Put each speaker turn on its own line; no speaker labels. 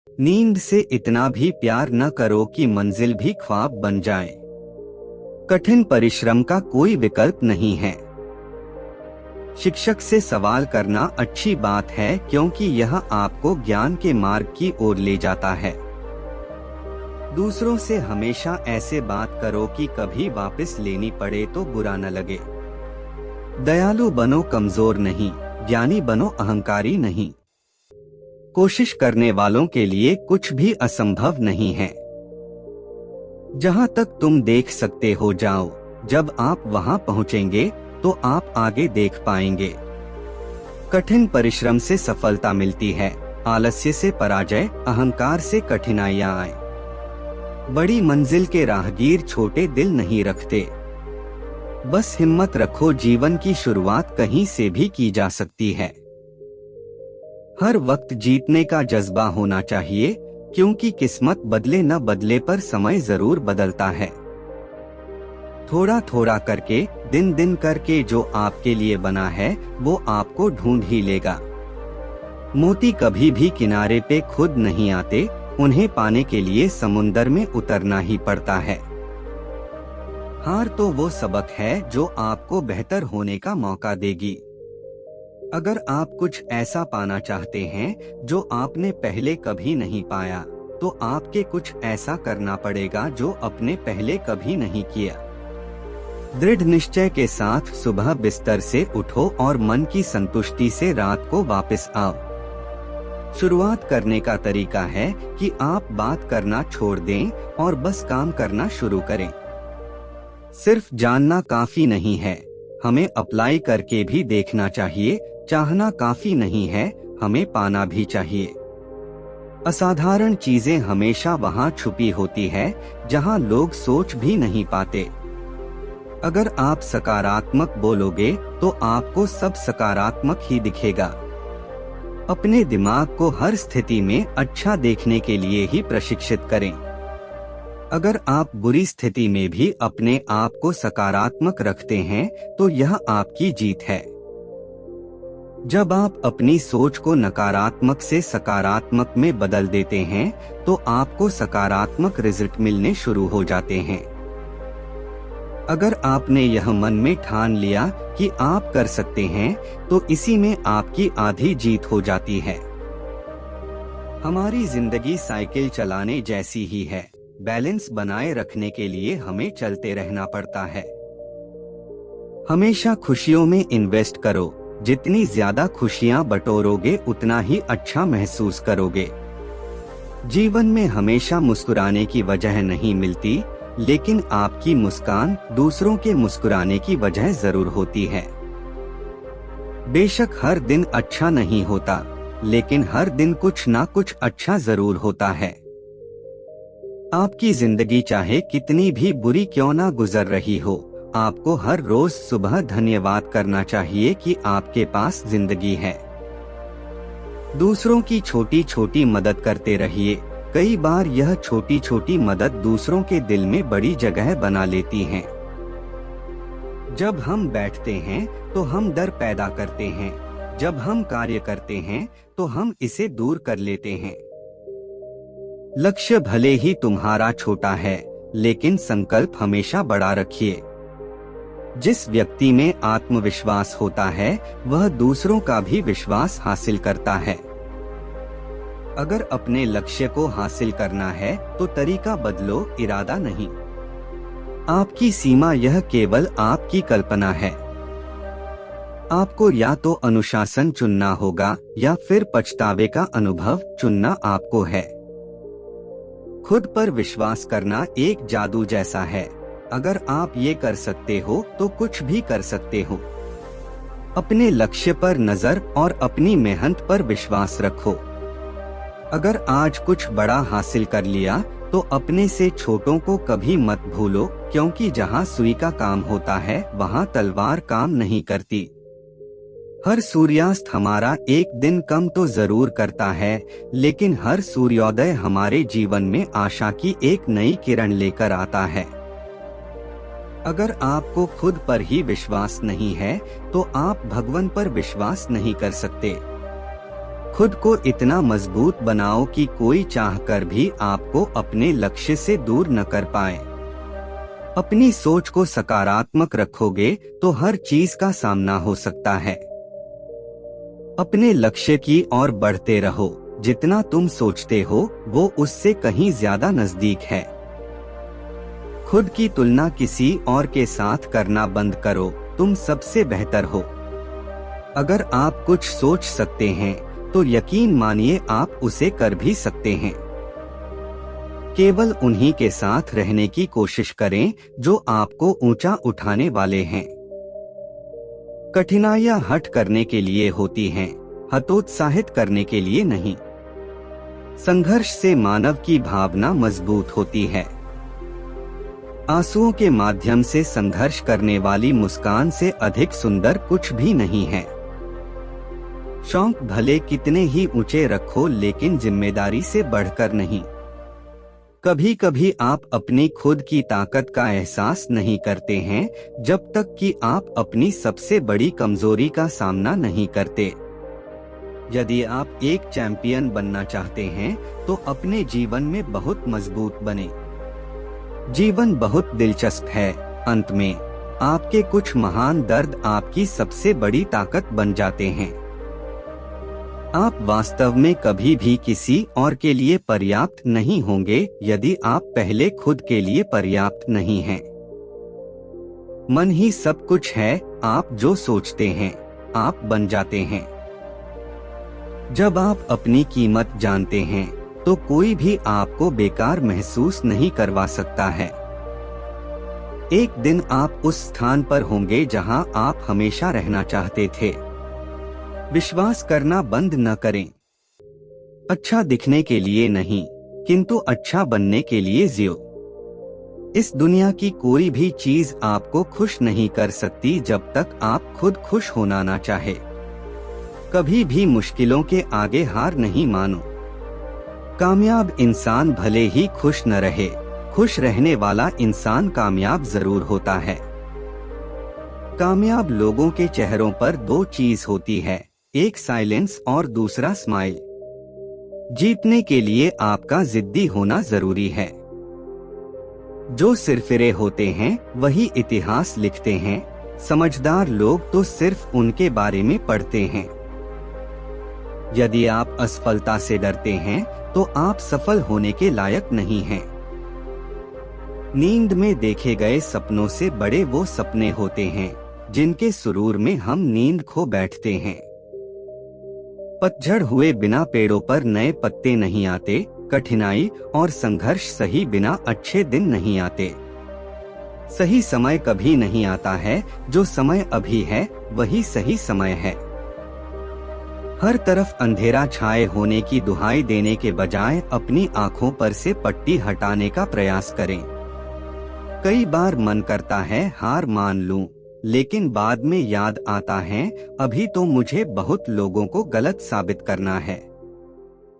नींद से इतना भी प्यार न करो कि मंजिल भी ख्वाब बन जाए। कठिन परिश्रम का कोई विकल्प नहीं है। शिक्षक से सवाल करना अच्छी बात है, क्योंकि यह आपको ज्ञान के मार्ग की ओर ले जाता है। दूसरों से हमेशा ऐसे बात करो कि कभी वापस लेनी पड़े तो बुरा न लगे। दयालु बनो, कमजोर नहीं। ज्ञानी बनो, अहंकारी नहीं। कोशिश करने वालों के लिए कुछ भी असंभव नहीं है। जहां तक तुम देख सकते हो जाओ। जब आप वहां पहुंचेंगे तो आप आगे देख पाएंगे। कठिन परिश्रम से सफलता मिलती है, आलस्य से पराजय, अहंकार से कठिनाइयां आए। बड़ी मंजिल के राहगीर छोटे दिल नहीं रखते। बस हिम्मत रखो, जीवन की शुरुआत कहीं से भी की जा सकती है। हर वक्त जीतने का जज्बा होना चाहिए, क्योंकि किस्मत बदले न बदले पर समय जरूर बदलता है। थोड़ा थोड़ा करके, दिन दिन करके जो आपके लिए बना है वो आपको ढूंढ ही लेगा। मोती कभी भी किनारे पे खुद नहीं आते, उन्हें पाने के लिए समुंदर में उतरना ही पड़ता है। हार तो वो सबक है जो आपको बेहतर होने का मौका देगी। अगर आप कुछ ऐसा पाना चाहते हैं जो आपने पहले कभी नहीं पाया, तो आपके कुछ ऐसा करना पड़ेगा जो आपने पहले कभी नहीं किया। दृढ़ निश्चय के साथ सुबह बिस्तर से उठो और मन की संतुष्टि से रात को वापस आओ। शुरुआत करने का तरीका है कि आप बात करना छोड़ दें और बस काम करना शुरू करें। सिर्फ जानना काफी नहीं है, हमें अप्लाई करके भी देखना चाहिए। चाहना काफी नहीं है, हमें पाना भी चाहिए। असाधारण चीजें हमेशा वहां छुपी होती है जहां लोग सोच भी नहीं पाते। अगर आप सकारात्मक बोलोगे तो आपको सब सकारात्मक ही दिखेगा। अपने दिमाग को हर स्थिति में अच्छा देखने के लिए ही प्रशिक्षित करें। अगर आप बुरी स्थिति में भी अपने आप को सकारात्मक रखते हैं तो यह आपकी जीत है। जब आप अपनी सोच को नकारात्मक से सकारात्मक में बदल देते हैं तो आपको सकारात्मक रिजल्ट मिलने शुरू हो जाते हैं। अगर आपने यह मन में ठान लिया कि आप कर सकते हैं तो इसी में आपकी आधी जीत हो जाती है। हमारी जिंदगी साइकिल चलाने जैसी ही है। बैलेंस बनाए रखने के लिए हमें चलते रहना पड़ता है। हमेशा खुशियों में इन्वेस्ट करो। जितनी ज्यादा खुशियां बटोरोगे उतना ही अच्छा महसूस करोगे। जीवन में हमेशा मुस्कुराने की वजह नहीं मिलती, लेकिन आपकी मुस्कान दूसरों के मुस्कुराने की वजह जरूर होती है। बेशक हर दिन अच्छा नहीं होता, लेकिन हर दिन कुछ ना कुछ अच्छा जरूर होता है। आपकी जिंदगी चाहे कितनी भी बुरी क्यों ना गुजर रही हो, आपको हर रोज सुबह धन्यवाद करना चाहिए कि आपके पास जिंदगी है। दूसरों की छोटी छोटी मदद करते रहिए। कई बार यह छोटी छोटी मदद दूसरों के दिल में बड़ी जगह बना लेती है। जब हम बैठते हैं तो हम डर पैदा करते हैं, जब हम कार्य करते हैं तो हम इसे दूर कर लेते हैं। लक्ष्य भले ही तुम्हारा छोटा है, लेकिन संकल्प हमेशा बड़ा रखिए। जिस व्यक्ति में आत्मविश्वास होता है वह दूसरों का भी विश्वास हासिल करता है। अगर अपने लक्ष्य को हासिल करना है तो तरीका बदलो, इरादा नहीं। आपकी सीमा यह केवल आपकी कल्पना है। आपको या तो अनुशासन चुनना होगा या फिर पछतावे का अनुभव चुनना आपको है। खुद पर विश्वास करना एक जादू जैसा है। अगर आप ये कर सकते हो तो कुछ भी कर सकते हो। अपने लक्ष्य पर नजर और अपनी मेहनत पर विश्वास रखो। अगर आज कुछ बड़ा हासिल कर लिया तो अपने से छोटों को कभी मत भूलो, क्योंकि जहां सुई का काम होता है वहां तलवार काम नहीं करती। हर सूर्यास्त हमारा एक दिन कम तो जरूर करता है, लेकिन हर सूर्योदय हमारे जीवन में आशा की एक नई किरण लेकर आता है। अगर आपको खुद पर ही विश्वास नहीं है तो आप भगवान पर विश्वास नहीं कर सकते। खुद को इतना मजबूत बनाओ कि कोई चाहकर भी आपको अपने लक्ष्य से दूर न कर पाए। अपनी सोच को सकारात्मक रखोगे तो हर चीज का सामना हो सकता है। अपने लक्ष्य की ओर बढ़ते रहो, जितना तुम सोचते हो वो उससे कहीं ज्यादा नजदीक है। खुद की तुलना किसी और के साथ करना बंद करो, तुम सबसे बेहतर हो। अगर आप कुछ सोच सकते हैं तो यकीन मानिए आप उसे कर भी सकते हैं। केवल उन्हीं के साथ रहने की कोशिश करें जो आपको ऊंचा उठाने वाले हैं। कठिनाइयां हट करने के लिए होती हैं, हतोत्साहित करने के लिए नहीं। संघर्ष से मानव की भावना मजबूत होती है। आंसुओं के माध्यम से संघर्ष करने वाली मुस्कान से अधिक सुंदर कुछ भी नहीं है। शौक भले कितने ही ऊंचे रखो, लेकिन जिम्मेदारी से बढ़कर नहीं। कभी कभी आप अपनी खुद की ताकत का एहसास नहीं करते हैं जब तक कि आप अपनी सबसे बड़ी कमजोरी का सामना नहीं करते। यदि आप एक चैंपियन बनना चाहते हैं तो अपने जीवन में बहुत मजबूत बने। जीवन बहुत दिलचस्प है। अंत में आपके कुछ महान दर्द आपकी सबसे बड़ी ताकत बन जाते हैं। आप वास्तव में कभी भी किसी और के लिए पर्याप्त नहीं होंगे यदि आप पहले खुद के लिए पर्याप्त नहीं हैं। मन ही सब कुछ है, आप जो सोचते हैं आप बन जाते हैं। जब आप अपनी कीमत जानते हैं तो कोई भी आपको बेकार महसूस नहीं करवा सकता है। एक दिन आप उस स्थान पर होंगे जहां आप हमेशा रहना चाहते थे। विश्वास करना बंद न करें। अच्छा दिखने के लिए नहीं, किंतु अच्छा बनने के लिए जियो। इस दुनिया की कोई भी चीज आपको खुश नहीं कर सकती जब तक आप खुद खुश होना ना चाहे। कभी भी मुश्किलों के आगे हार नहीं मानो। कामयाब इंसान भले ही खुश न रहे, खुश रहने वाला इंसान कामयाब जरूर होता है। कामयाब लोगों के चेहरों पर दो चीज होती है, एक साइलेंस और दूसरा स्माइल। जीतने के लिए आपका जिद्दी होना जरूरी है। जो सिरफिरे होते हैं वही इतिहास लिखते हैं। समझदार लोग तो सिर्फ उनके बारे में पढ़ते हैं। यदि आप असफलता से डरते हैं तो आप सफल होने के लायक नहीं हैं। नींद में देखे गए सपनों से बड़े वो सपने होते हैं जिनके सुरूर में हम नींद खो बैठते हैं। पतझड़ हुए बिना पेड़ों पर नए पत्ते नहीं आते। कठिनाई और संघर्ष सही बिना अच्छे दिन नहीं आते। सही समय कभी नहीं आता है, जो समय अभी है वही सही समय है। हर तरफ अंधेरा छाए होने की दुहाई देने के बजाय अपनी आंखों पर से पट्टी हटाने का प्रयास करें। कई बार मन करता है हार मान लूं, लेकिन बाद में याद आता है अभी तो मुझे बहुत लोगों को गलत साबित करना है।